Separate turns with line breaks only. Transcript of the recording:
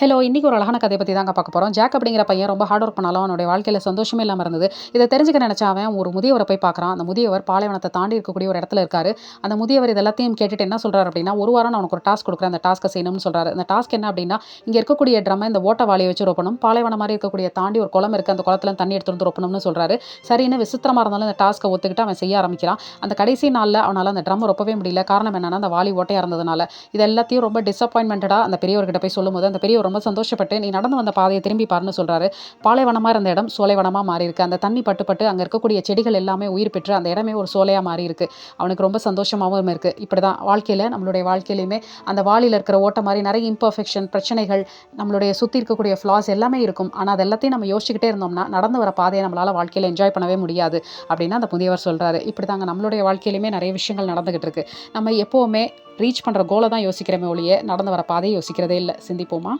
Hello! இன்னைக்கு ஒரு அழகான கதைய பத்தி தாங்க பார்க்க போறோம். ஜாக் அப்படிங்கிற பையன் ரொம்ப ஹார்ட் ஒர்க் பண்ணாலும் அவனுடைய வாழ்க்கையில சந்தோஷமே இல்லாம இருந்தது. இத தெரிஞ்சுக்க நெனச்ச அவன் ஒரு முதியவர போய் பார்க்குறான். அந்த முதியவர் பாலைவனத்த தாண்டி இருக்கக்கூடிய ஒரு இடத்துல இருக்காரு. அந்த முதியவர் இது எல்லாத்தையும் கேட்டுட்டு என்ன சொல்றாரு அப்படின்னா, "ஒரு வாரம் நான் உனக்கு ஒரு டாஸ்க் குடுக்குறேன். அந்த டாஸ்க்க செய்யணும்னு" சொல்றாரு. அந்த டாஸ்க் என்ன அப்படின்னா, இங்க இருக்கக்கூடிய ட்ரம்ம இந்த ஓட்ட வாளிய வச்சு ரொப்பணும். பாலைவனம் மாரி இருக்கக்கூடிய தாண்டி ஒரு குளம் இருக்கு. அந்த குளத்துல தண்ணி எடுத்துட்டு வந்து ரொப்பணும்னு சொல்றாரு. சரின்னு விசித்திரமா இருந்தாலும் அந்த டாஸ்க்க ஒத்துக்கிட்டு அவன் செய்ய ஆரம்பிக்கிறான். அந்த கடைசி நாள்ல அவனால அந்த ட்ரம் ரொப்பவே முடியல. காரணம் என்னன்னா, அந்த வாளி ஓட்டையா இருந்ததுனால. இது எல்லாத்தையும் ரொம்ப டிசப்பாயின்ட்மென்டடா அந்த பெரியவர்கிட்ட போய் சொல்லும்போது, அந்த பெரியவர் ரொம்ப சந்தோஷப்பட்டு, "நீ நடந்து வந்த பாதைய திரும்பி பாருன்னு" சொல்றாரு. பாலைவனமா இருந்த இடம் சோலைவனமா மாறியிருக்கு. அந்த தண்ணி பட்டு, பட்டு அங்க இருக்கக்கூடிய செடிகள் எல்லாமே உயிர் பெற்று அந்த இடமே ஒரு சோலையா மாறியிருக்கு. அவனுக்கு ரொம்ப சந்தோஷமாவும் இருக்கு. இப்படிதான் வாழ்க்கையில நம்மளுடைய வாழ்க்கையிலயுமே அந்த வாளில இருக்கிற ஓட்டை மாரி நெறைய இம்பர்ஃபெக்ஷன், பிரச்சனைகள், நம்மளுடைய சுத்தி இருக்கக்கூடிய ஃப்ளாஸ் எல்லாமே இருக்கும். ஆனா, அது எல்லாத்தையும் நம்ம யோசிச்சுக்கிட்டே இருந்தோம்னா, நடந்து வர பாதைய நம்மளால வாழ்க்கையில என்ஜாய் பண்ணவே முடியாது. அப்படின்னு அந்த முதியவர் சொல்றாரு. இப்படிதாங்க நம்மளுடைய வாழ்க்கையிலயுமே நெறைய விஷயங்கள் நடந்துகிட்டு இருக்கு. நம்ம எப்பவுமே ரீச் பண்ற கோல தான் யோசிக்கிறோமே ஒழிய, நடந்து வர பாதைய யோசிக்கிறதே இல்ல. சிந்திப்போமா?